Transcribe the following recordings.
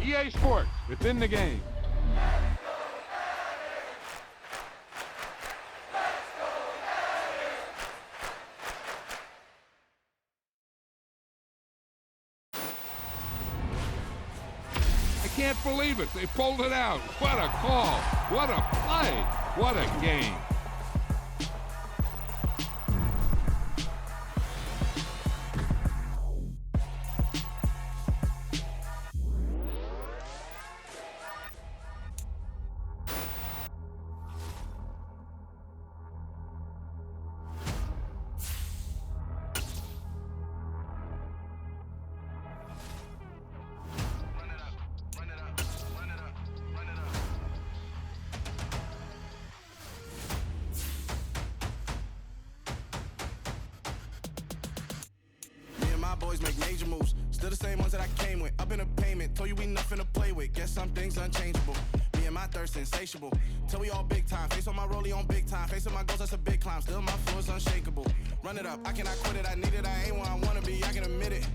EA Sports, it's in the game. I can't believe it. They pulled it out. What a call. What a play. What a game. Boys make major moves, still the same ones that I came with. Up in a payment, told you we nothing to play with. Guess some things unchangeable. Me and my thirst insatiable. Till we all big time. Face on my rollie on big time. Facing my goals, that's a big climb. Still my floor is unshakable. Run it up, I cannot quit it. I need it, I ain't where I wanna be. I can admit it.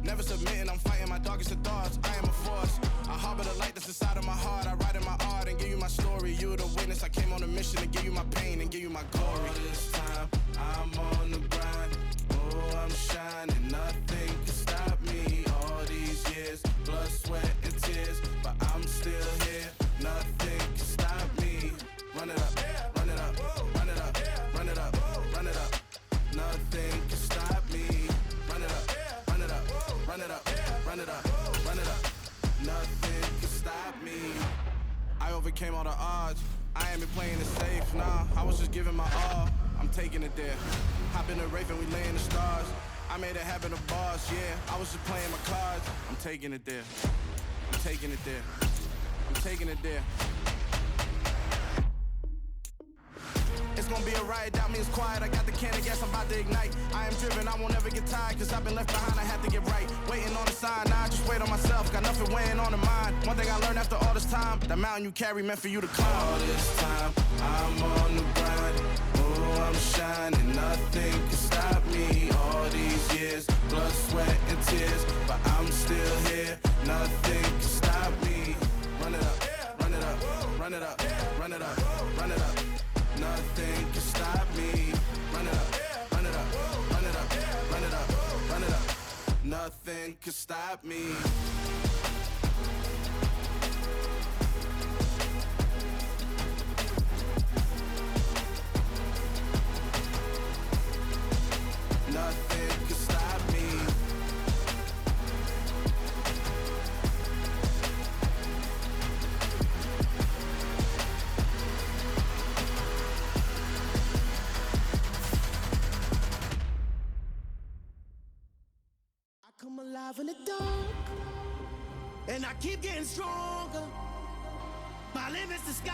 Never submitting, I'm fighting my darkest of thoughts. I am a force. I harbor the light that's inside of my heart. I write in my art and give you my story. You the witness. I came on a mission to give you my pain and give you my glory. All this time, I'm on the grind. Oh, I'm shining. Nothing can stop me. All these years, blood, sweat, and tears, but I'm still here. Nothing can stop me. Run it up, run it up, run it up, run it up, run it up. Nothing can stop me. Run it up, run it up, run it up, run it up, run it up. Nothing can stop me. I overcame all the odds. I ain't been playing it safe, nah. I was just giving my all. I'm taking it there. Hop in the Wraith and we lay in the stars. I made it happen to boss, yeah. I was just playing my cards. I'm taking it there. I'm taking it there. I'm taking it there. It's gonna be a riot, doubt me it's quiet. I got the can of gas, I'm about to ignite. I am driven, I won't ever get tired, cause I've been left behind, I have to get right. Waiting on the sign, now I just wait on myself. Got nothing weighing on the mind. One thing I learned after all this time, the mountain you carry meant for you to climb. All this time, I'm on the grind. Oh, I'm shining, nothing can stop me. All these years, blood, sweat, and tears, but I'm still here. Nothing can stop me. Run it up, run it up, run it up, run it up, run it up. Nothing can stop me. Run it up, run it up, run it up, run it up, run it up. Nothing can stop me. Nothing can stop me. Come alive in the dark, and I keep getting stronger. My limit's the sky.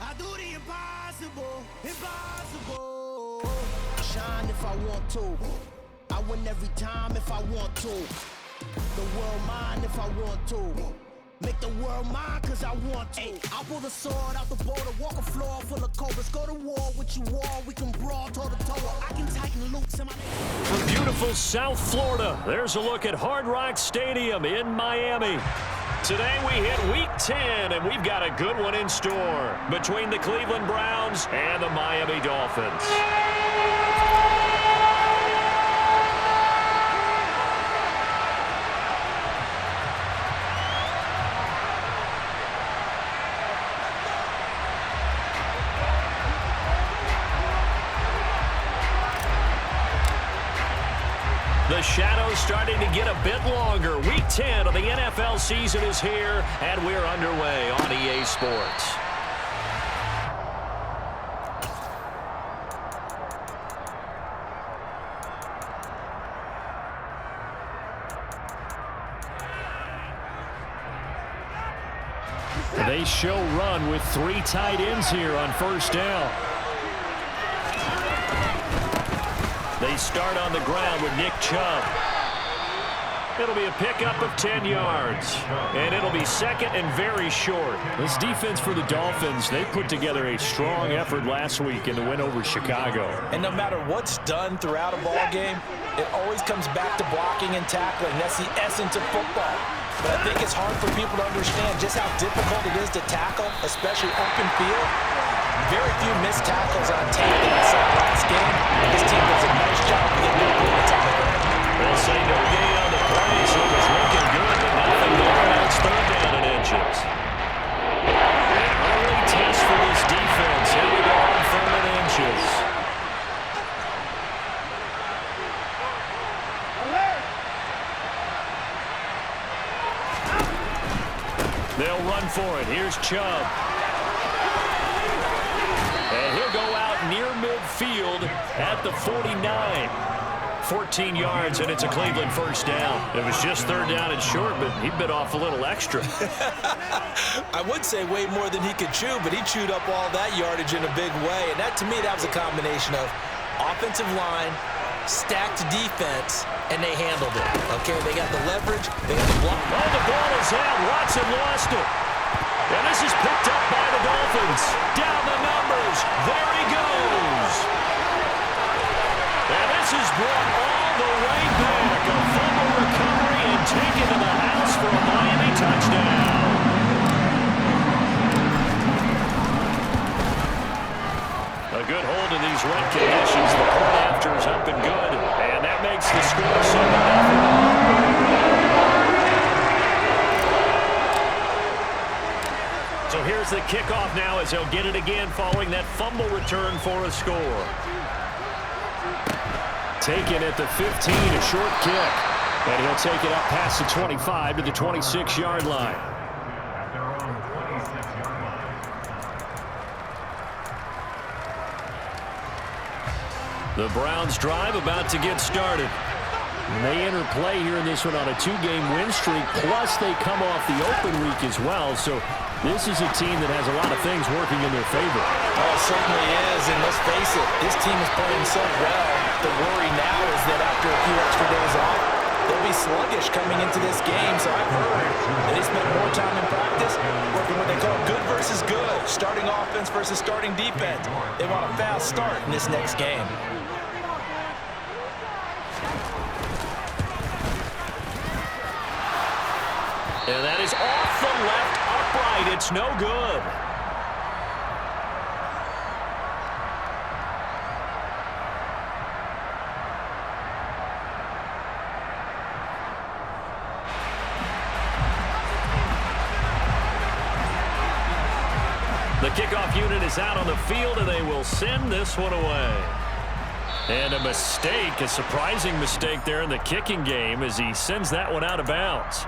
I do the impossible, impossible. Shine if I want to. I win every time if I want to. The world mine if I want to. Make the world mine cause I want to. I pull the sword out the border, walk a floor full of cobras. Go to war with you all, we can brawl toe to toe. I can tighten loops in my name. From beautiful South Florida, there's a look at Hard Rock Stadium in Miami. Today we hit Week 10, and we've got a good one in store between the Cleveland Browns and the Miami Dolphins. The shadow's starting to get a bit longer. Week 10 of the NFL season is here, and we're underway on EA Sports. They show run with 3 tight ends here on first down. They start on the ground with Nick Chubb. It'll be a pickup of 10 yards, and it'll be second and very short. This defense for the Dolphins, they put together a strong effort last week in the win over Chicago. And no matter what's done throughout a ball game, it always comes back to blocking and tackling. That's the essence of football. but I think it's hard for people to understand just how difficult it is to tackle, especially open field. Very few missed tackles on tape that I saw last game. This team does a nice job of getting their opponents on the ground. They'll say no gain on the play, so it was looking good, but nothing there. Now it's third down in inches. An early test for this defense. Here we go on third and inches. They'll run for it. Here's Chubb. And he'll go out near midfield at the 49. 14 yards, and it's a Cleveland first down. It was just third down and short, but he bit off a little extra. I would say way more than he could chew, but he chewed up all that yardage in a big way. And that, to me, that was a combination of offensive line, stacked defense, and they handled it. Okay, they got the leverage, they got the block. Oh, the ball is out. Watson lost it. And this is picked up by the Dolphins. Down the numbers. There he goes. And this is brought all the way back. A fumble recovery and taken to the house for a Miami touchdown. A good hold in these wet conditions. The point after is up and good. And that makes the score 7-0. So here's the kickoff now as they'll get it again following that fumble return for a score. Taken at the 15, a short kick. And he'll take it up past the 25 to the 26-yard line. The Browns drive about to get started. They enter play here in this one on a 2-game win streak, plus they come off the open week as well. So this is a team that has a lot of things working in their favor. Oh, it certainly is, and let's face it, this team is playing so well. The worry now is that after a few extra days off, they'll be sluggish coming into this game. So I've heard that they spent more time in practice working what they call good versus good, starting offense versus starting defense. They want a fast start in this next game. And that is off the left upright. It's no good. The kickoff unit is out on the field, and they will send this one away. And a mistake, a surprising mistake there in the kicking game as he sends that one out of bounds.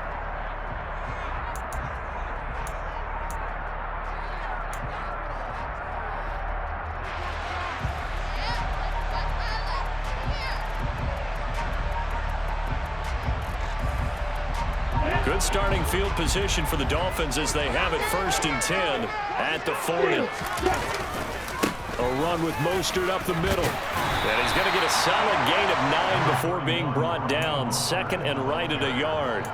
Good starting field position for the Dolphins as they have it 1st and 10 at the 40. A run with Mostert up the middle. And he's going to get a solid gain of 9 before being brought down. 2nd and right at a yard.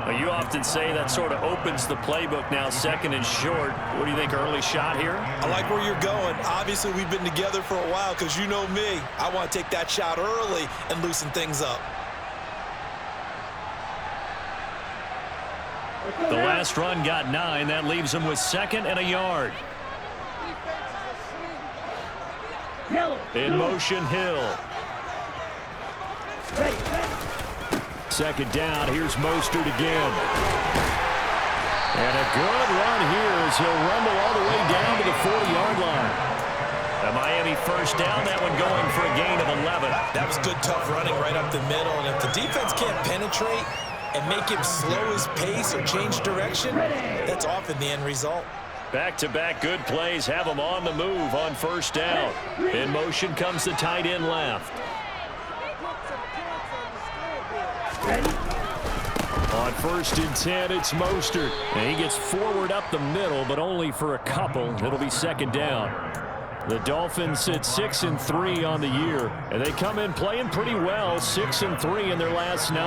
Well, you often say that sort of opens the playbook now, 2nd and short. What do you think, early shot here? I like where you're going. Obviously, we've been together for a while because you know me. I want to take that shot early and loosen things up. The last run got 9. That leaves him with 2nd and a yard. In motion, Hill. 2nd down. Here's Mostert again. And a good run here as he'll rumble all the way down to the 40-yard line. A Miami first down. That one going for a gain of 11. That was good, tough running right up the middle. And if the defense can't penetrate and make him slow his pace or change direction, that's often the end result. Back-to-back good plays have him on the move on 1st down. In motion comes the tight end left. On 1st and 10, it's Mostert. And he gets forward up the middle, but only for a couple. It'll be 2nd down. The Dolphins sit 6-3 on the year, and they come in playing pretty well, 6-3 in their last 9.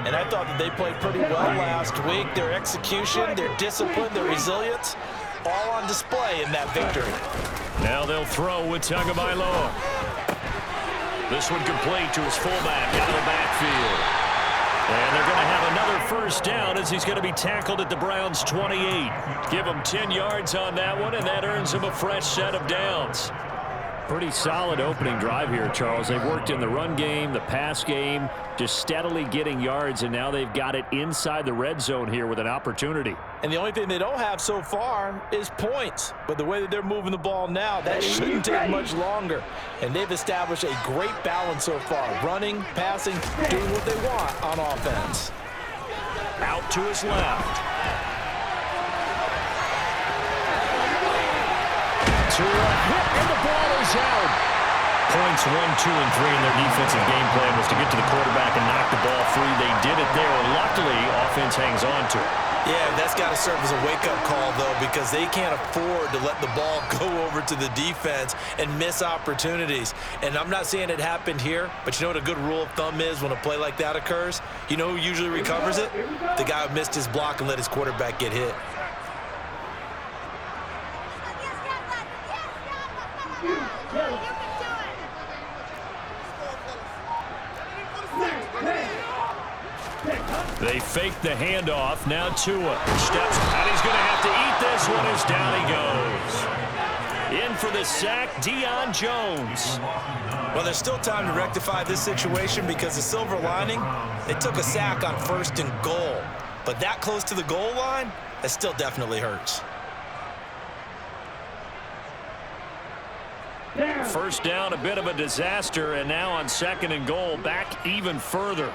And I thought that they played pretty well last week. Their execution, their discipline, their resilience, all on display in that victory. Now they'll throw with Tagovailoa. This one complete to his fullback out of the backfield. And they're going to have another first down as he's going to be tackled at the Browns' 28. Give him 10 yards on that one, and that earns him a fresh set of downs. Pretty solid opening drive here, Charles. They've worked in the run game, the pass game, just steadily getting yards, and now they've got it inside the red zone here with an opportunity. And the only thing they don't have so far is points. But the way that they're moving the ball now, that shouldn't take much longer. And they've established a great balance so far. Running, passing, doing what they want on offense. Out to his left. To a hit, and the ball is out. Points 1, 2, and 3 in their defensive game plan was to get to the quarterback and knock the ball free. They did it there. Luckily, offense hangs on to it. Yeah, that's got to serve as a wake-up call, though, because they can't afford to let the ball go over to the defense and miss opportunities. And I'm not saying it happened here, but you know what a good rule of thumb is when a play like that occurs? You know who usually recovers it? The guy who missed his block and let his quarterback get hit. They fake the handoff. Now Tua steps, and he's going to have to eat this one as down he goes. In for the sack, Deion Jones. Well, there's still time to rectify this situation because the silver lining, they took a sack on 1st and goal. But that close to the goal line, that still definitely hurts. First down, a bit of a disaster, and now on 2nd and goal, back even further.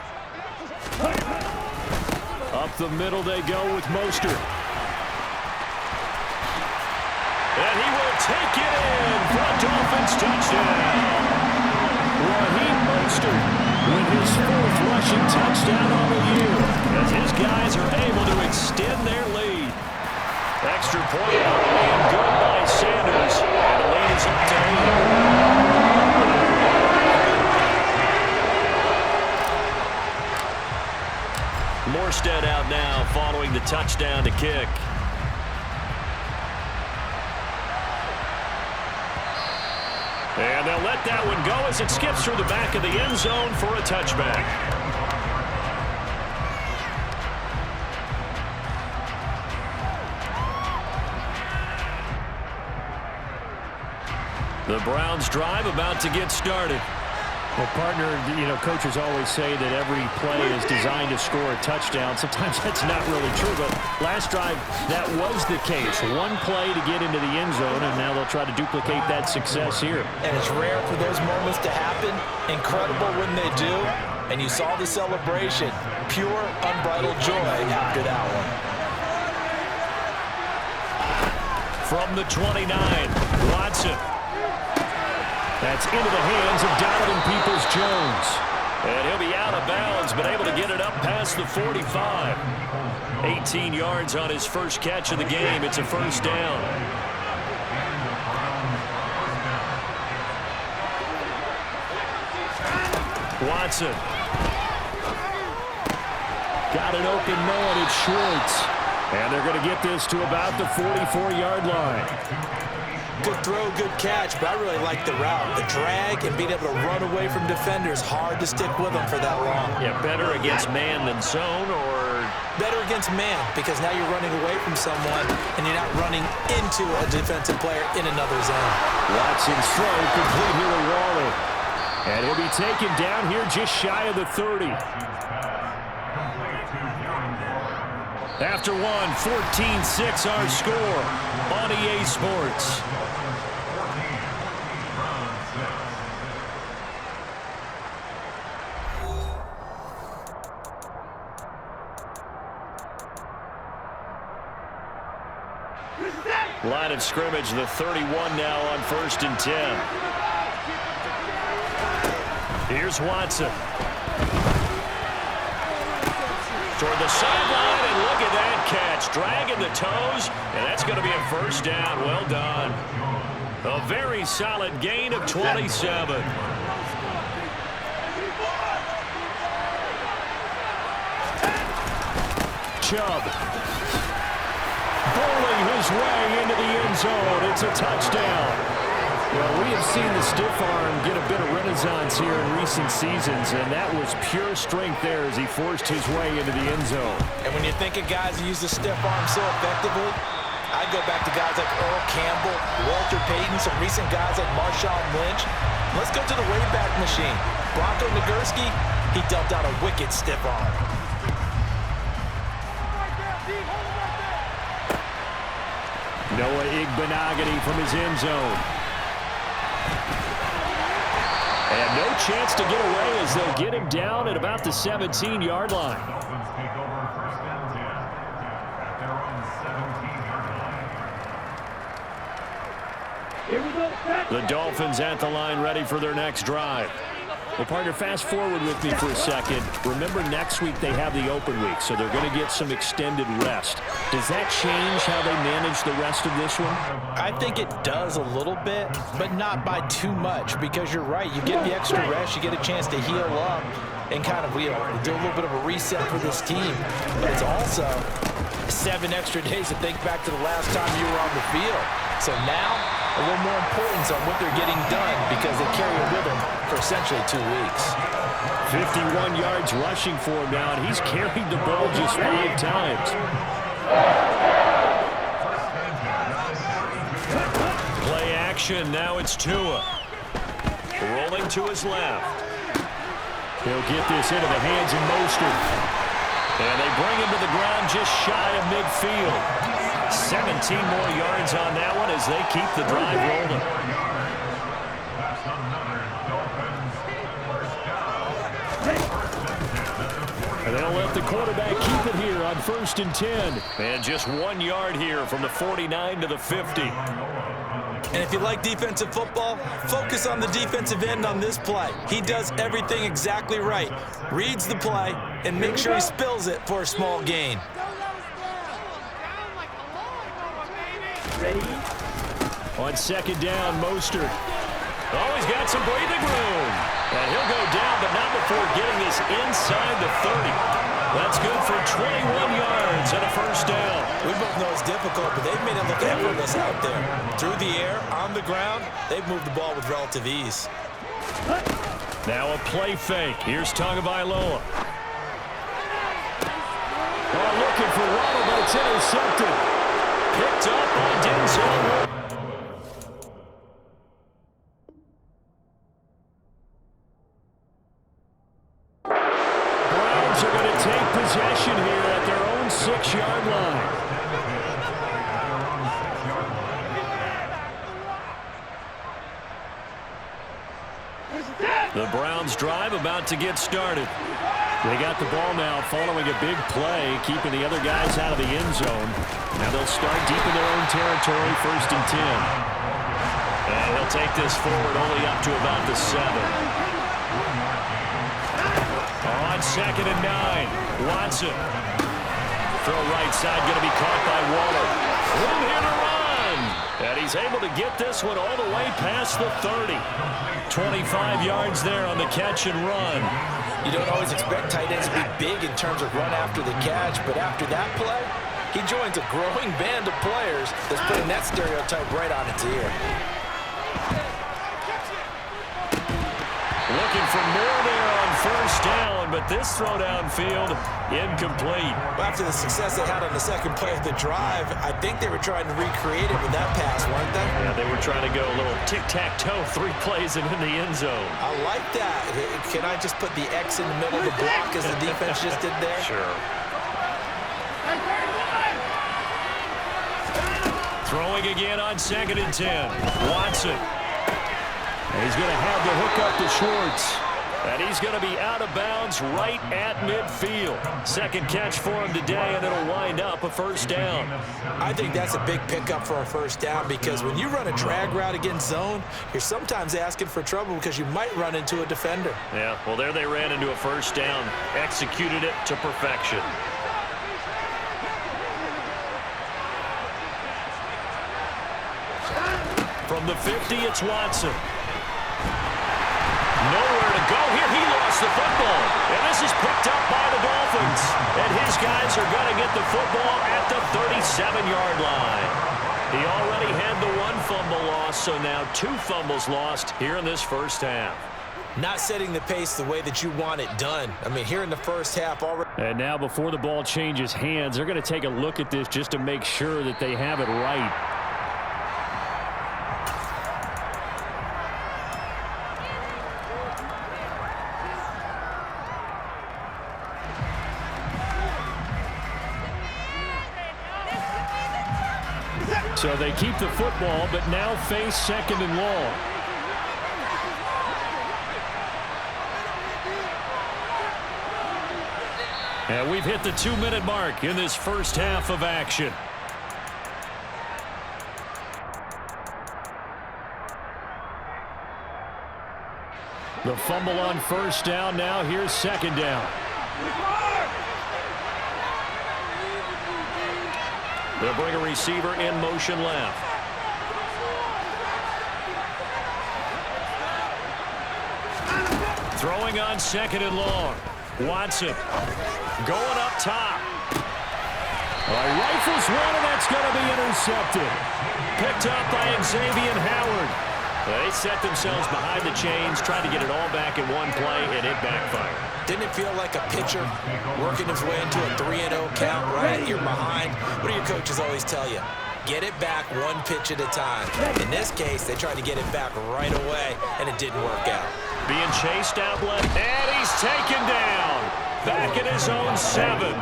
Up the middle they go with Mostert. And he will take it in for a Dolphins touchdown. Raheem Mostert with his 4th rushing touchdown on the year as his guys are able to extend their lead. Extra point being good by Sanders, and the lead is up to 8. Morstead out now following the touchdown to kick. And they'll let that one go as it skips through the back of the end zone for a touchback. The Browns drive about to get started. Well, partner, coaches always say that every play is designed to score a touchdown. Sometimes that's not really true, but last drive, that was the case. One play to get into the end zone, and now they'll try to duplicate that success here. And it's rare for those moments to happen. Incredible when they do. And you saw the celebration. Pure, unbridled joy after that one. From the 29, Watson. That's into the hands of Donovan Peoples-Jones. And he'll be out of bounds, but able to get it up past the 45. 18 yards on his first catch of the game. It's a first down. Watson. Got an open man. It's Schwartz. And they're going to get this to about the 44-yard line. Good throw, good catch, but I really like the route. The drag and being able to run away from defenders, hard to stick with them for that long. Yeah, better against man than zone, or? Better against man, because now you're running away from someone and you're not running into a defensive player in another zone. Watson's throw complete here to Waller. And he'll be taken down here just shy of the 30. After one, 14-6 our score on EA Sports. Line of scrimmage, the 31 now on 1st and 10. Here's Watson. Toward the sideline, and look at that catch. Dragging the toes, and that's going to be a first down. Well done. A very solid gain of 27. Chubb. Bowling his way into the end zone. It's a touchdown. Well, we have seen the stiff arm get a bit of renaissance here in recent seasons, and that was pure strength there as he forced his way into the end zone. And when you think of guys who use the stiff arm so effectively, I go back to guys like Earl Campbell, Walter Payton, some recent guys like Marshawn Lynch. Let's go to the Wayback Machine. Bronco Nagurski, he dealt out a wicked stiff arm. Noah Igbenogany from his end zone. And no chance to get away as they'll get him down at about the 17-yard line. The Dolphins at the line ready for their next drive. Well, partner, fast forward with me for a second. Remember, next week they have the open week, so they're going to get some extended rest. Does that change how they manage the rest of this one? I think it does a little bit, but not by too much, because you're right. You get the extra rest, you get a chance to heal up and kind of do a little bit of a reset for this team. But it's also 7 extra days to think back to the last time you were on the field. So now, a little more importance on what they're getting done because they carry it with them for essentially 2 weeks. 51 yards rushing for him now, and he's carried the ball just 5 times. Play action, now it's Tua. Rolling to his left. He'll get this into the hands of Mostert. And they bring him to the ground just shy of midfield. 17 more yards on that one as they keep the drive rolling. And they'll let the quarterback keep it here on 1st and 10. And just 1 yard here from the 49 to the 50. And if you like defensive football, focus on the defensive end on this play. He does everything exactly right. Reads the play and makes sure he spills it for a small gain. On 2nd down, Mostert. Oh, he's got some breathing room. And he'll go down, but not before getting this inside the 30. That's good for 21 yards and a 1st down. We both know it's difficult, but they've made it look effortless out there. Through the air, on the ground, they've moved the ball with relative ease. Now a play fake. Here's Tagovailoa. Oh, looking for Waddle, but it's intercepted. Picked up by Denzel. Browns are going to take possession here at their own 6-yard line. The Browns drive about to get started. They got the ball now following a big play, keeping the other guys out of the end zone. Now they'll start deep in their own territory, 1st and 10. And he'll take this forward only up to about the 7. On 2nd and 9, Watson. Throw right side, going to be caught by Waller. Room here to run. And he's able to get this one all the way past the 30. 25 yards there on the catch and run. You don't always expect tight ends to be big in terms of run after the catch, but after that play, he joins a growing band of players that's putting that stereotype right on its ear. Looking for more there on 1st down, but this throw downfield, incomplete. After the success they had on the 2nd play of the drive, I think they were trying to recreate it with that pass, weren't they? Yeah, they were trying to go a little tic-tac-toe, 3 plays and in the end zone. I like that. Can I just put the X in the middle of the block as the defense just did there? Sure. Throwing again on 2nd and 10. Watson. And he's going to have the hook up to Schwartz. And he's going to be out of bounds right at midfield. 2nd catch for him today, and it'll wind up a 1st down. I think that's a big pickup for a 1st down because when you run a drag route against zone, you're sometimes asking for trouble because you might run into a defender. Yeah, well, there they ran into a 1st down. Executed it to perfection. From the 50, it's Watson. Nowhere to go here. He lost the football. And this is picked up by the Dolphins. And his guys are going to get the football at the 37-yard line. He already had the one fumble loss, so now 2 fumbles lost here in this first half. Not setting the pace the way that you want it done. I mean, here in the first half already. And now before the ball changes hands, they're going to take a look at this just to make sure that they have it right. So they keep the football, but now face 2nd and long. And we've hit the 2-minute mark in this first half of action. The fumble on first down. Now here's 2nd down. They'll bring a receiver in motion left. Throwing on 2nd and long. Watson going up top. Rifles one, and that's going to be intercepted. Picked up by Xavier Howard. They set themselves behind the chains, tried to get it all back in one play, and it backfired. Didn't it feel like a pitcher working his way into a 3-0 count, right? You're behind. What do your coaches always tell you? Get it back one pitch at a time. In this case, they tried to get it back right away, and it didn't work out. Being chased out left, and he's taken down. Back at his own 7.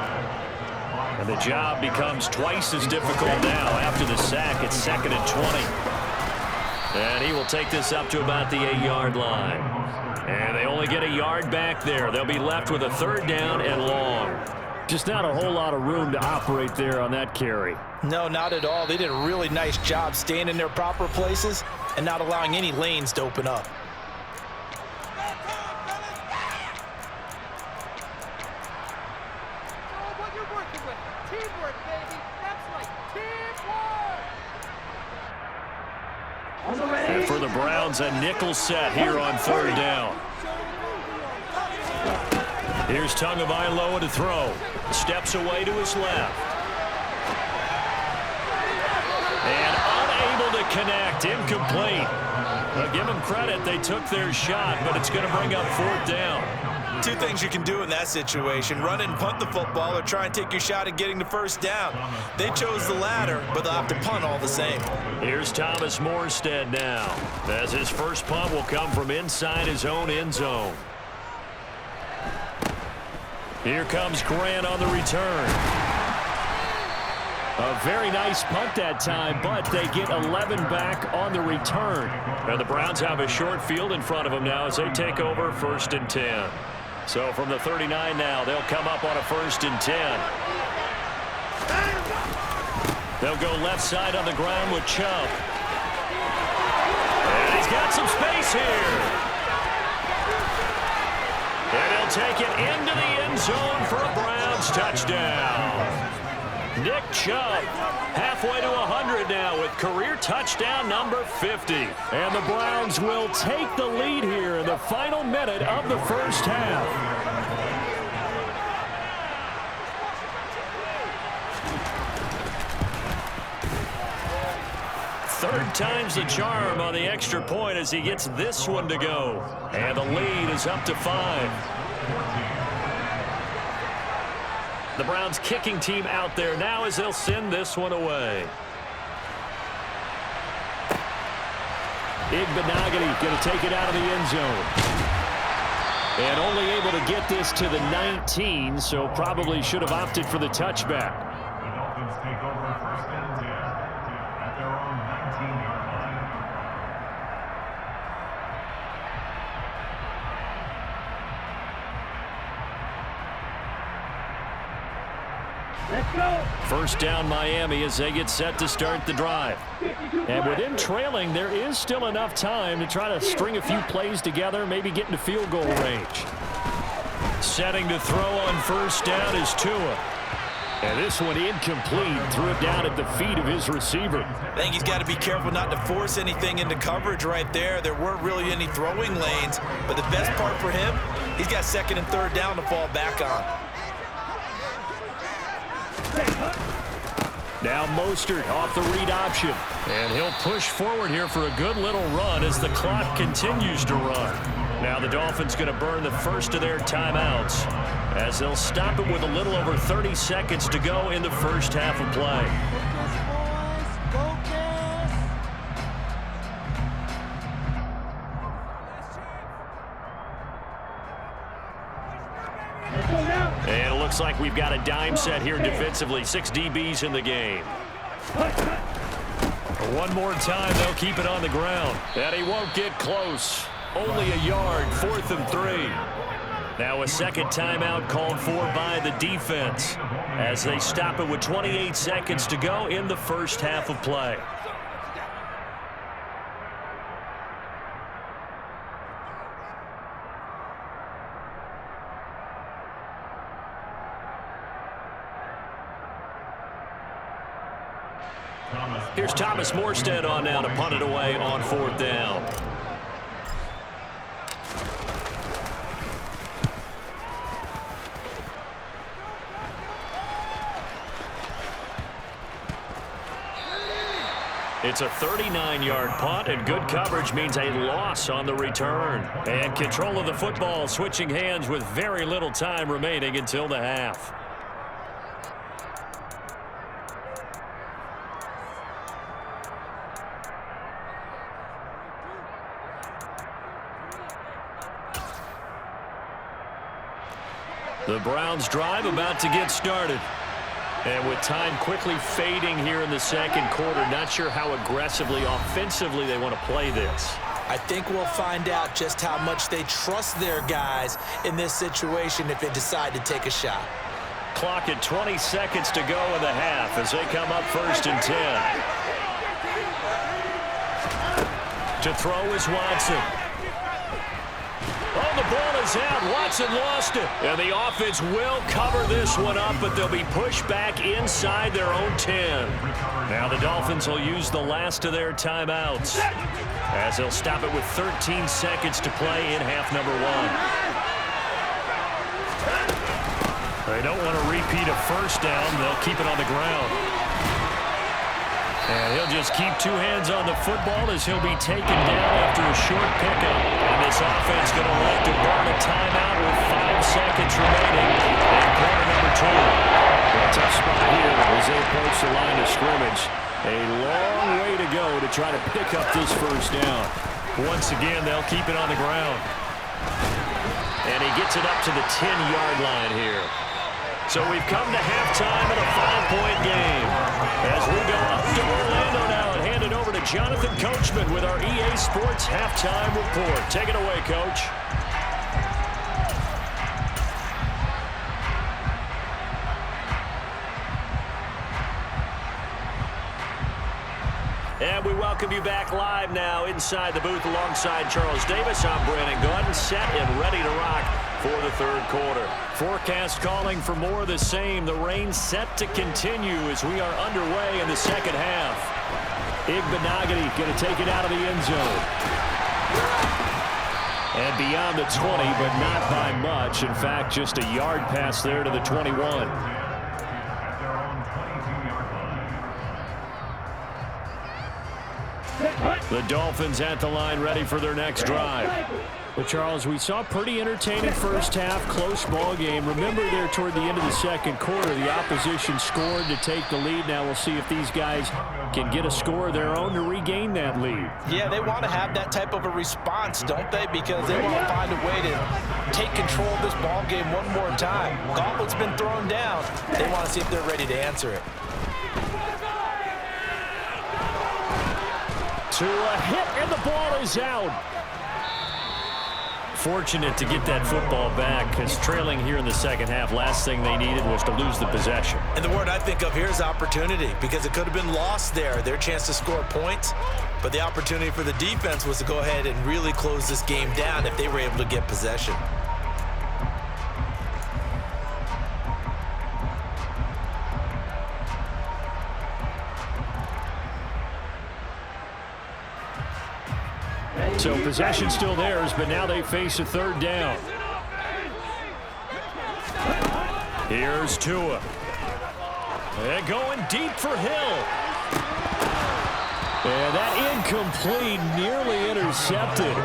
And the job becomes twice as difficult now after the sack. It's 2nd and 20. And he will take this up to about the 8-yard line. And they only get a yard back there. They'll be left with a 3rd down and long. Just not a whole lot of room to operate there on that carry. No, not at all. They did a really nice job staying in their proper places and not allowing any lanes to open up. And for the Browns, a nickel set here on 3rd down. Here's Tagovailoa to throw. Steps away to his left. And unable to connect. Incomplete. Well, give them credit. They took their shot, but it's going to bring up 4th down. 2 things you can do in that situation: run and punt the football, or try and take your shot at getting the 1st down. They chose the latter, but they'll have to punt all the same. Here's Thomas Morstead now, as his first punt will come from inside his own end zone. Here comes Grant on the return. A very nice punt that time, but they get 11 back on the return. And the Browns have a short field in front of them now as they take over 1st and 10. So from the 39 now, they'll come up on a 1st and 10. They'll go left side on the ground with Chubb. And he's got some space here. And he'll take it into the end zone for a Browns touchdown. Nick Chubb halfway to 100 now with career touchdown number 50. And the Browns will take the lead here in the final minute of the first half. Third time's the charm on the extra point as he gets this one to go. And the lead is up to 5. The Browns kicking team out there now as they'll send this one away. Igbenogany going to take it out of the end zone. And only able to get this to the 19, so probably should have opted for the touchback. The Dolphins take over 1st and 10 at their own 19-yard line. Let's go. First down Miami as they get set to start the drive. And with them trailing, there is still enough time to try to string a few plays together, maybe get into field goal range. Setting to throw on first down is Tua. And this one incomplete. Threw it down at the feet of his receiver. I think he's got to be careful not to force anything into coverage right there. There weren't really any throwing lanes, but the best part for him, he's got 2nd and 3rd down to fall back on. Now Mostert off the read option. And he'll push forward here for a good little run as the clock continues to run. Now the Dolphins going to burn the first of their timeouts as they'll stop it with a little over 30 seconds to go in the first half of play. And it looks like we've got a dime set here defensively. 6 DBs in the game. One more time, they'll keep it on the ground. And he won't get close. Only a yard, 4th and 3. Now a second timeout called for by the defense as they stop it with 28 seconds to go in the first half of play. Here's Thomas Morstead on now to punt it away on 4th down. It's a 39-yard punt, and good coverage means a loss on the return. And control of the football switching hands with very little time remaining until the half. The Browns drive about to get started. And with time quickly fading here in the second quarter, not sure how aggressively, offensively they want to play this. I think we'll find out just how much they trust their guys in this situation if they decide to take a shot. Clock at 20 seconds to go in the half as they come up 1st and 10. To throw is Watson. Oh, the ball is out. Watson lost it. And the offense will cover this one up, but they'll be pushed back inside their own 10. Now the Dolphins will use the last of their timeouts as they'll stop it with 13 seconds to play in half number 1. They don't want to repeat a first down. They'll keep it on the ground. And he'll just keep 2 hands on the football as he'll be taken down after a short pickup. And this offense going to like to burn a timeout with 5 seconds remaining in quarter number 2. A tough spot here as they approach the line of scrimmage. A long way to go to try to pick up this first down. Once again, they'll keep it on the ground. And he gets it up to the 10-yard line here. So we've come to halftime in a 5-point game. As we go up to Orlando now and hand it over to Jonathan Coachman with our EA Sports Halftime Report. Take it away, Coach. And we welcome you back live now inside the booth alongside Charles Davis. I'm Brandon Gordon, set and ready to rock for the third quarter. Forecast calling for more of the same. The rain set to continue as we are underway in the second half. Igbenogany going to take it out of the end zone. And beyond the 20, but not by much. In fact, just a yard pass there to the 21. The Dolphins at the line ready for their next drive. But, Charles, we saw a pretty entertaining first half, close ball game. Remember there toward the end of the second quarter, the opposition scored to take the lead. Now we'll see if these guys can get a score of their own to regain that lead. Yeah, they want to have that type of a response, don't they? Because they want to find a way to take control of this ball game one more time. Gauntlet's been thrown down. They want to see if they're ready to answer it. To a hit, and the ball is out. Fortunate to get that football back because trailing here in the second half, last thing they needed was to lose the possession. And the word I think of here is opportunity, because it could have been lost there, their chance to score points. But the opportunity for the defense was to go ahead and really close this game down if they were able to get possession. So possession still theirs, but now they face a third down. Here's Tua. And going deep for Hill. And that incomplete, nearly intercepted.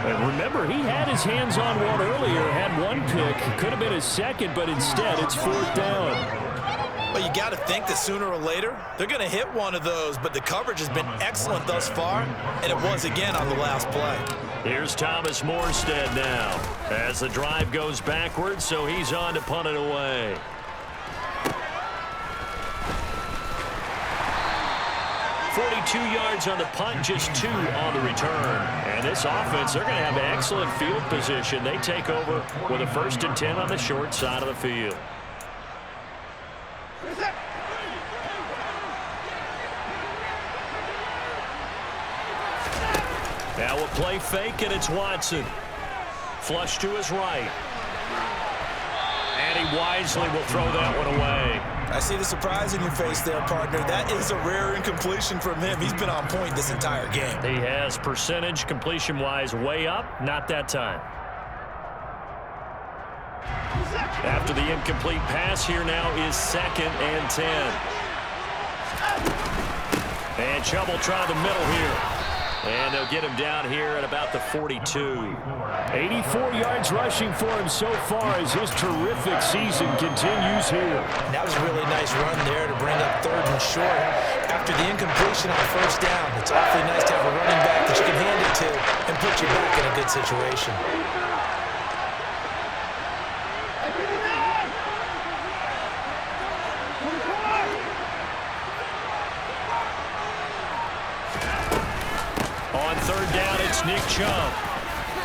And remember, he had his hands on one earlier, had one pick. Could have been his second, but instead it's 4th down. Well, you got to think that sooner or later they're going to hit one of those, but the coverage has been excellent thus far, and it was again on the last play. Here's Thomas Morstead now as the drive goes backwards, so he's on to punt it away. .42 yards on the punt, just 2 on the return. And this offense, they're going to have excellent field position. They take over with a 1st and 10 on the short side of the field. Now a play fake, and it's Watson. Flush to his right. And he wisely will throw that one away. I see the surprise in your face there, partner. That is a rare incompletion from him. He's been on point this entire game. He has percentage completion-wise way up, not that time. After the incomplete pass, here now is 2nd and 10. And Chubb will try the middle here. And they'll get him down here at about the 42. 84 yards rushing for him so far as his terrific season continues here. That was a really nice run there to bring up 3rd and short. After the incompletion on 1st down, it's awfully nice to have a running back that you can hand it to and put you back in a good situation. On 3rd down, it's Nick Chubb.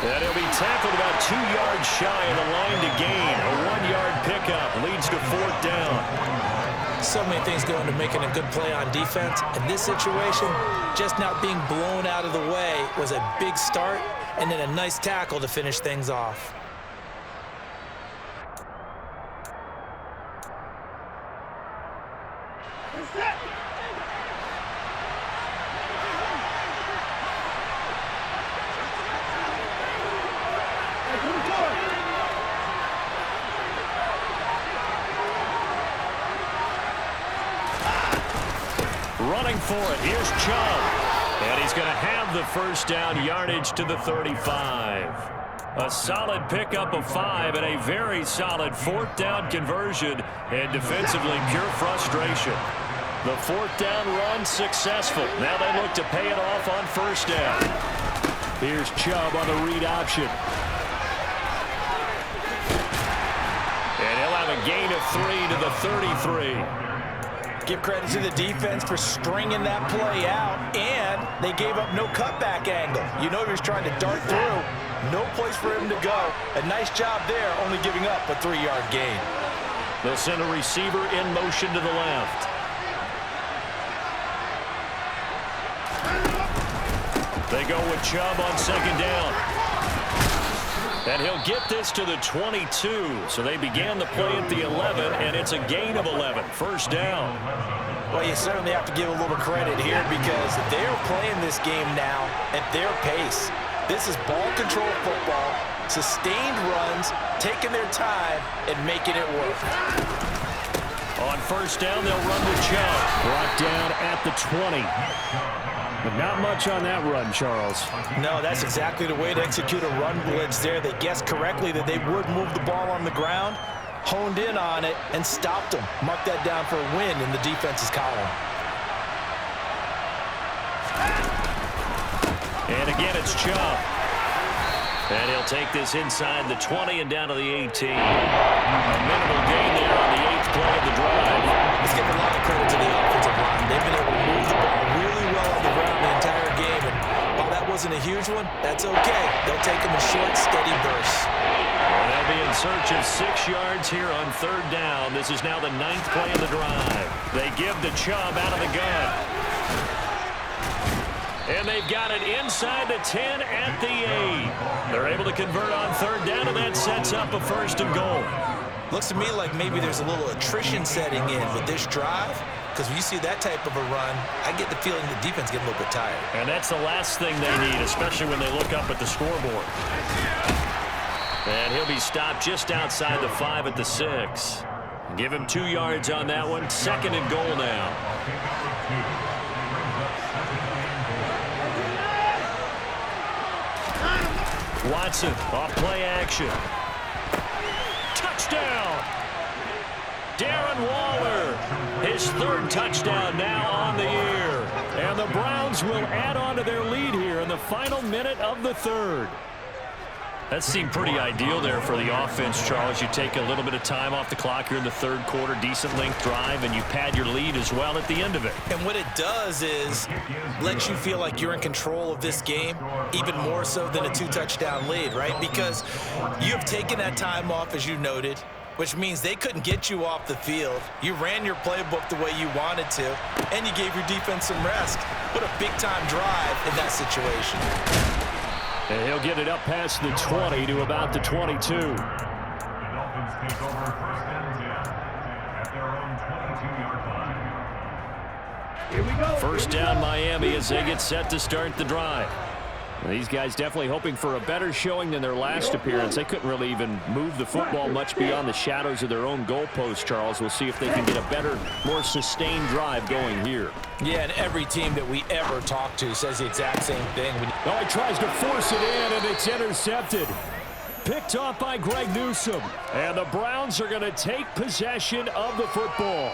And he'll be tackled about 2 yards shy of the line to gain. A 1-yard pickup leads to 4th down. So many things go into making a good play on defense. In this situation, just not being blown out of the way was a big start, and then a nice tackle to finish things off. Running for it, here's Chubb. And he's going to have the 1st down yardage to the 35. A solid pickup of 5 and a very solid 4th down conversion. And defensively, pure frustration. The 4th down run successful. Now they look to pay it off on 1st down. Here's Chubb on the read option. And he'll have a gain of 3 to the 33. Give credit to the defense for stringing that play out, and they gave up no cutback angle. You know he was trying to dart through. No place for him to go. A nice job there, only giving up a 3-yard gain. They'll send a receiver in motion to the left. They go with Chubb on 2nd down. And he'll get this to the 22. So they began the play at the 11, and it's a gain of 11. 1st down. Well, you certainly have to give a little credit here because they're playing this game now at their pace. This is ball control football, sustained runs, taking their time, and making it work. On 1st down, they'll run with Chubb. Brought down at the 20. But not much on that run, Charles. No, that's exactly the way to execute a run blitz there. They guessed correctly that they would move the ball on the ground, honed in on it, and stopped them. Mark that down for a win in the defense's column. And again, it's Chubb. And he'll take this inside the 20 and down to the 18. A minimal gain there on the 8th play of the drive. Let's give a lot of credit to the offensive line. They've been able to move the ball really well on the ground the entire game. And while that wasn't a huge one, that's okay. They'll take them in short, steady bursts. Well, they'll be in search of 6 yards here on 3rd down. This is now the 9th play of the drive. They give the Chubb out of the gun. And they've got it inside the 10 at the 8. They're able to convert on 3rd down, and that sets up a 1st and goal. Looks to me like maybe there's a little attrition setting in with this drive, because when you see that type of a run, I get the feeling the defense getting a little bit tired. And that's the last thing they need, especially when they look up at the scoreboard. And he'll be stopped just outside the 5 at the 6. Give him 2 yards on that one. 2nd and goal now. Watson off play action. Touchdown! Darren Waller, his 3rd touchdown now on the year. And the Browns will add on to their lead here in the final minute of the 3rd. That seemed pretty ideal there for the offense, Charles. You take a little bit of time off the clock here in the 3rd quarter, decent length drive, and you pad your lead as well at the end of it. And what it does is lets you feel like you're in control of this game, even more so than a 2-touchdown lead, right? Because you have taken that time off, as you noted, which means they couldn't get you off the field. You ran your playbook the way you wanted to, and you gave your defense some rest. What a big-time drive in that situation. And he'll get it up past the 20 to about the 22. The Dolphins take over 1st and 10 at their own 22-yard line. Here we go. 1st down Miami as they get set to start the drive. These guys definitely hoping for a better showing than their last appearance. They couldn't really even move the football much beyond the shadows of their own goalpost, Charles. We'll see if they can get a better, more sustained drive going here. Yeah, and every team that we ever talk to says the exact same thing. Oh, he tries to force it in, and it's intercepted. Picked off by Greg Newsome. And the Browns are going to take possession of the football.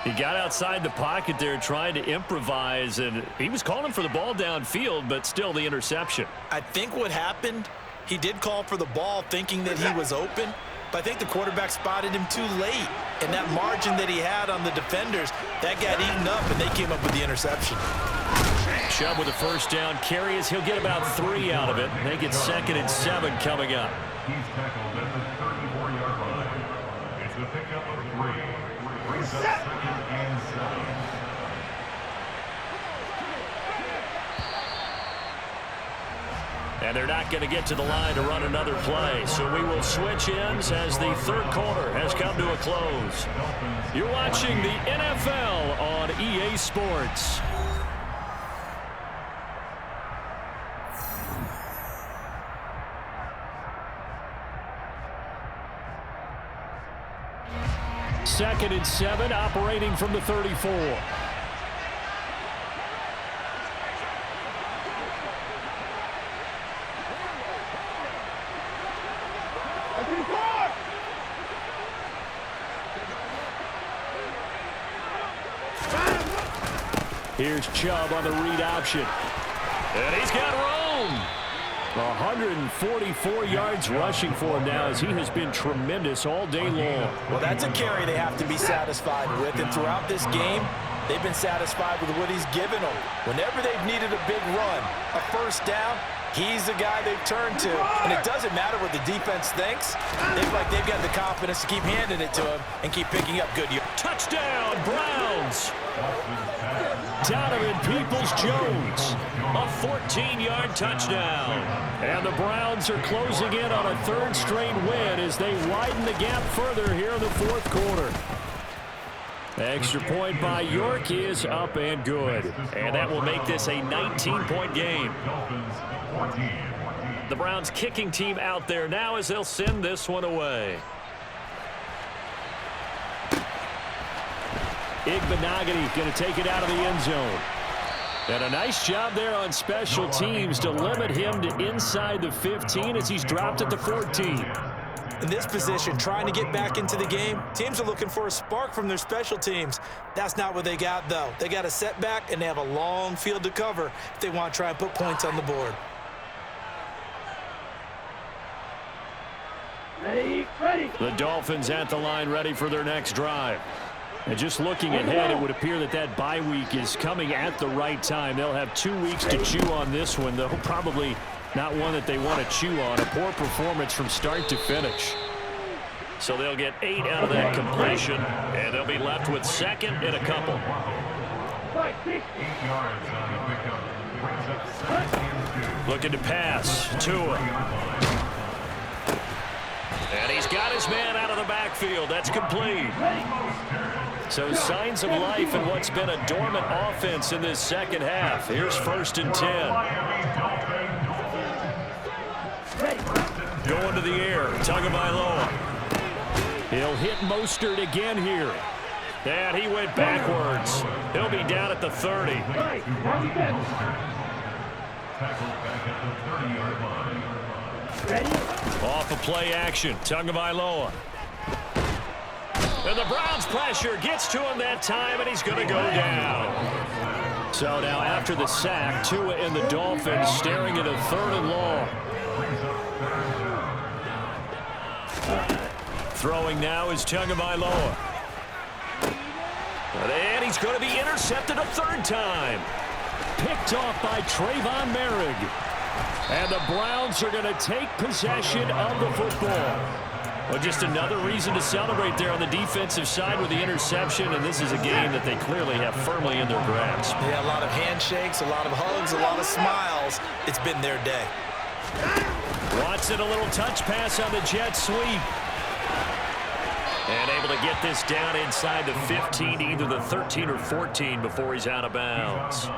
He got outside the pocket there trying to improvise, and he was calling for the ball downfield, but still the interception. I think what happened, he did call for the ball thinking that he was open, but I think the quarterback spotted him too late. And that margin that he had on the defenders, that got eaten up, and they came up with the interception. Chubb with a 1st down carry as he'll get about 3 out of it. They get 2nd and 7 coming up. He's tackled at the 34-yard line. It's a pickup of 3. Brings up 2nd and 7. And they're not going to get to the line to run another play. So we will switch ends as the 3rd quarter has come to a close. You're watching the NFL on EA Sports. Second and 7, operating from the 34. Here's Chubb on the read option. And he's got room. 144 yards rushing for him now as he has been tremendous all day long. Well, that's a carry they have to be satisfied with. And throughout this game, they've been satisfied with what he's given them. Whenever they've needed a big run, a 1st down, he's the guy they've turned to. And it doesn't matter what the defense thinks. They've got the confidence to keep handing it to him and keep picking up good yards. Touchdown, Browns. Donovan Peoples-Jones. A 14-yard touchdown. And the Browns are closing in on a 3rd straight win as they widen the gap further here in the 4th quarter. Extra point by York is up and good. And that will make this a 19-point game. The Browns kicking team out there now as they'll send this one away. Igbenogany going to take it out of the end zone. And a nice job there on special teams to limit him to inside the 15 as he's dropped at the 14. In this position, trying to get back into the game, teams are looking for a spark from their special teams. That's not what they got, though. They got a setback, and they have a long field to cover if they want to try and put points on the board. The Dolphins at the line ready for their next drive. And just looking ahead, it would appear that that bye week is coming at the right time. They'll have 2 weeks to chew on this one, though probably not one that they want to chew on. A poor performance from start to finish. So they'll get 8 out of that completion, and they'll be left with 2nd and a couple. 8 yards on the pickup. Brings up 2nd and 2. Looking to pass. Tua. And he's got his man out of the backfield. That's complete. So signs of life in what's been a dormant offense in this 2nd half. Here's 1st and 10. Going to the air. Tagovailoa. He'll hit Mostert again here. And he went backwards. He'll be down at the 30. Off of play action. Tagovailoa. And the Browns pressure gets to him that time, and he's going to go down. So now after the sack, Tua and the Dolphins staring at a 3rd and long. Throwing now is Tagovailoa. And he's going to be intercepted a 3rd time. Picked off by Trayvon Merrick. And the Browns are going to take possession of the football. Well, just another reason to celebrate there on the defensive side with the interception, and this is a game that they clearly have firmly in their grasp. Yeah, a lot of handshakes, a lot of hugs, a lot of smiles. It's been their day. Watson, a little touch pass on the jet sweep. And able to get this down inside the 15, either the 13 or 14 before he's out of bounds.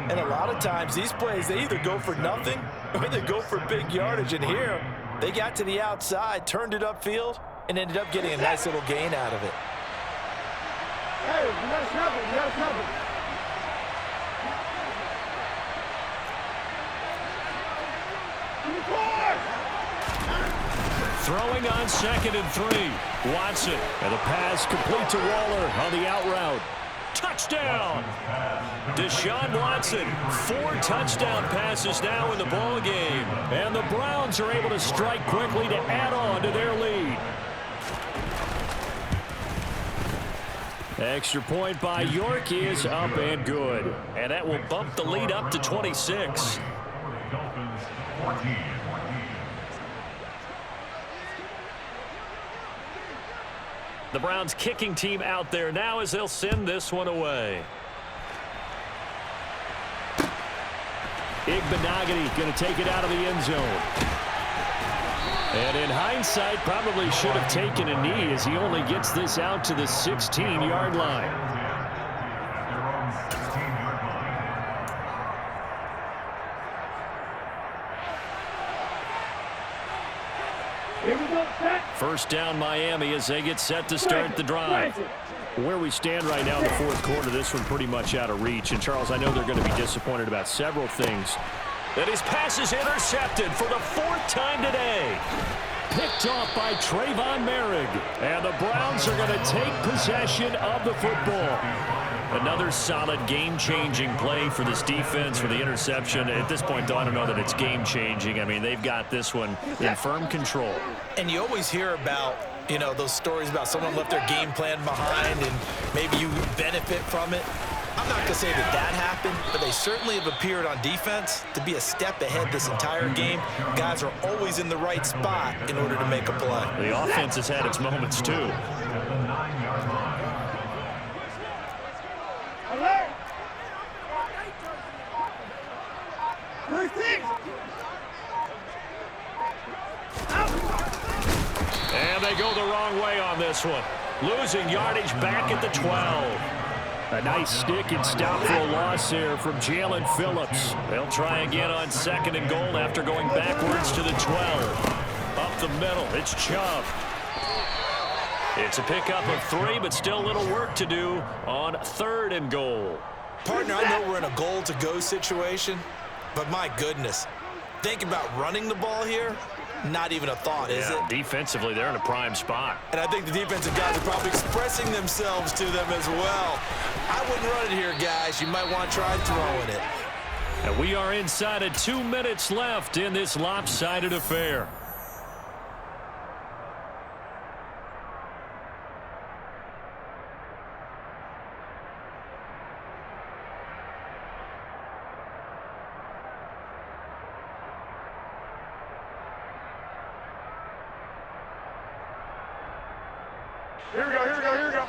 And a lot of times these plays, they either go for nothing or they go for big yardage. And here, they got to the outside, turned it upfield, and ended up getting a nice little gain out of it. Hey, you got to snap it. You got to snap it. Throwing on 2nd and 3. Watson. And the pass complete to Waller on the out route. Touchdown! Deshaun Watson, 4 touchdown passes now in the ball game. And the Browns are able to strike quickly to add on to their lead. Extra point by York is up and good. And that will bump the lead up to 26. Dolphins 14. The Browns kicking team out there now as they'll send this one away. Igbenogany going to take it out of the end zone. And in hindsight, probably should have taken a knee as he only gets this out to the 16-yard line. First down Miami as they get set to start the drive. Where we stand right now in the 4th quarter, this one pretty much out of reach. And, Charles, I know they're going to be disappointed about several things. And his pass is intercepted for the 4th time today. Picked off by Trayvon Merrick. And the Browns are going to take possession of the football. Another solid game-changing play for this defense for the interception. At this point, though, I don't know that it's game-changing. I mean, they've got this one in firm control. And you always hear about, you know, those stories about someone left their game plan behind and maybe you benefit from it. I'm not going to say that that happened, but they certainly have appeared on defense to be a step ahead this entire game. Guys are always in the right spot in order to make a play. The offense has had its moments, too. And they go the wrong way on this one. Losing yardage back at the 12. A nice stick and stop for a loss there from Jalen Phillips. They'll try again on 2nd and goal after going backwards to the 12. Up the middle, it's Chubb. It's a pickup of 3, but still a little work to do on 3rd and goal. Partner, I know we're in a goal-to-go situation, but my goodness, think about running the ball here. Not even a thought, is it? Defensively, they're in a prime spot. And I think the defensive guys are probably expressing themselves to them as well. I wouldn't run it here, guys. You might want to try throwing it. And we are inside of 2 minutes left in this lopsided affair. Here we go, here we go, here we go.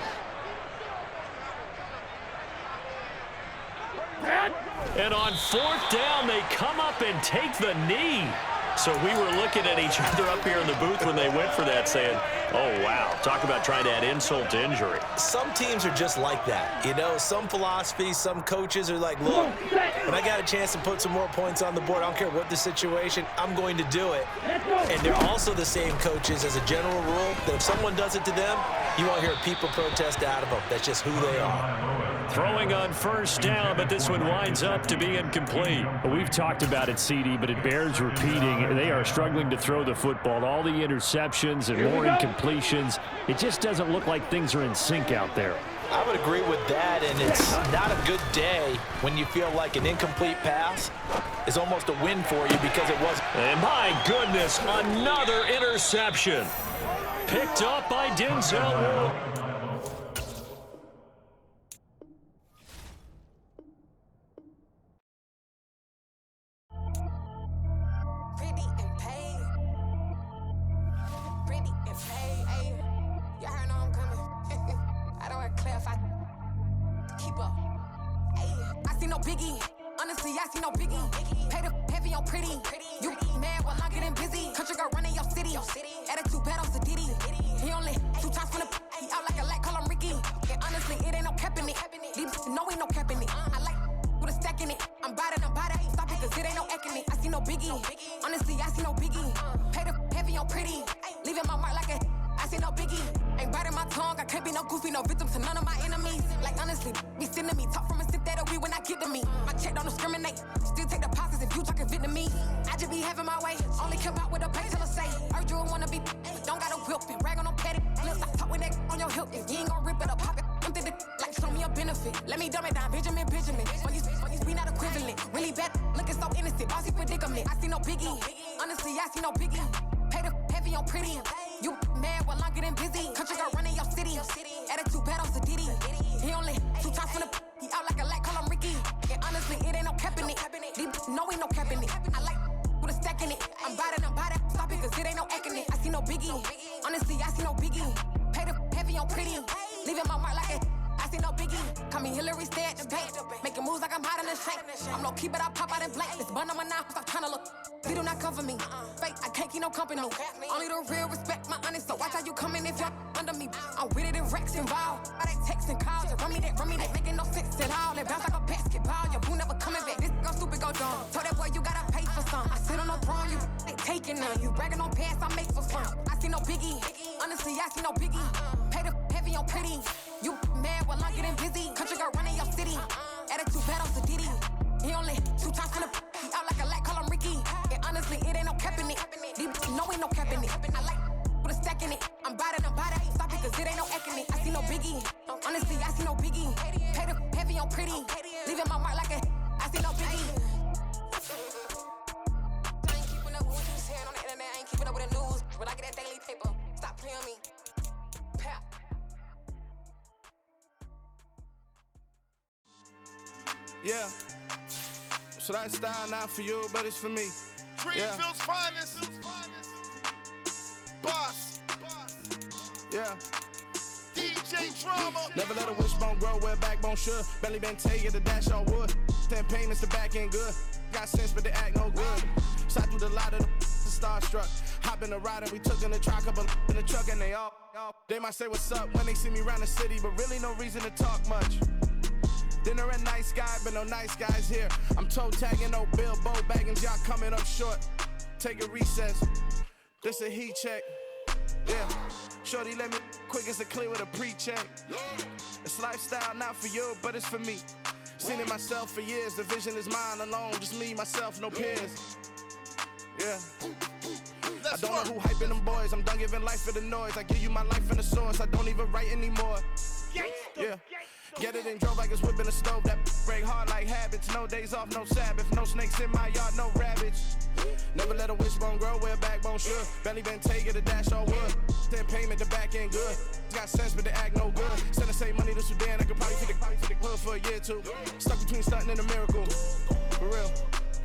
And on 4th down, they come up and take the knee. So we were looking at each other up here in the booth when they went for that saying, oh, wow, talk about trying to add insult to injury. Some teams are just like that. You know, some philosophies, some coaches are like, look, when I got a chance to put some more points on the board, I don't care what the situation, I'm going to do it. And they're also the same coaches as a general rule that if someone does it to them, you won't hear people protest out of them. That's just who they are. Throwing on first down, but this one winds up to be incomplete. Well, we've talked about it, CD, but it bears repeating. They are struggling to throw the football. All the interceptions and more incompletions. It just doesn't look like things are in sync out there. I would agree with that, and it's not a good day when you feel like an incomplete pass is almost a win for you because it wasn't. And my goodness, another interception. Picked up by Denzel. Only the real respect my honest, so watch how you coming if you're under me. I'm with it in Rex involved. All they texting calls, you run me that making no sense at all. They bounce like a basketball, your boo never coming back. This go stupid, go dumb. Told that boy you gotta pay for some. I sit on the throne, you they taking none. You bragging on pass, I make for fun. I see no biggie, honestly I see no biggie. Pay the heavy on pretty. You mad while I'm getting busy. Country girl running your city. Attitude bad on Diddy. He only 2 times from the he out like a light, call him Ricky. And honestly, it ain't no cap in it. No, ain't no cap in it. I like with a stack in it. I'm bad it. Stop it, cause it ain't no acting it. I see no biggie. Honestly, I see no biggie. Pay the heavy on pretty. Leaving my mark like I see no biggie. I ain't keeping up with what you saying on the internet. I ain't keeping up with the news. When I get that daily paper, stop playing me. Pap. Yeah. So that style not for you, but it's for me. Greenfield's finest. Boss. Yeah. DJ Drama. Never let a wishbone grow where backbone should. Belly been taking the dash all wood. 10 payments, the back end good. Got sense, but they act no good. Shot through the lot of the starstruck. Hop in the ride and we took in the truck, couple in the truck, and they might say what's up when they see me around the city, but really no reason to talk much. Dinner at nice guy, but no nice guys here. I'm toe tagging, no Bilbo baggins, y'all coming up short. Take a recess. This a heat check. Yeah. Shorty let me quick as a clear with a pre-check. It's lifestyle not for you, but it's for me. Seen it myself for years. The vision is mine alone. Just me, myself, no peers. Yeah. I don't know who hyping them boys. I'm done giving life for the noise. I give you my life in the source. I don't even write anymore. Yeah. Get it and drove like it's whipping a stove. That break hard like habits. No days off, no Sabbath. No snakes in my yard, no rabbits. Never let a wishbone grow where backbone should. Belly been taking the dash all wood. 10 payment, the back end good. Got sense, but they act no good. Send the same money to Sudan. I could probably feed the hood for a year or two. Stuck between stunting and a miracle. For real.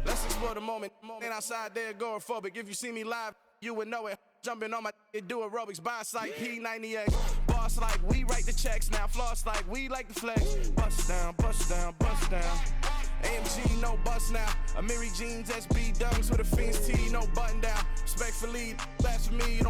Let's explore the moment. Ain't outside there agoraphobic. If you see me live, you would know it. Jumping on my do aerobics, boss like P90X. Boss like we write the checks now. Floss like we like the flex. Bust down, bust down, bust down. AMG, no no bust now. Amiri jeans, SB dunks with a Fiends tee, no button down. Respectfully, blasphemy, you don't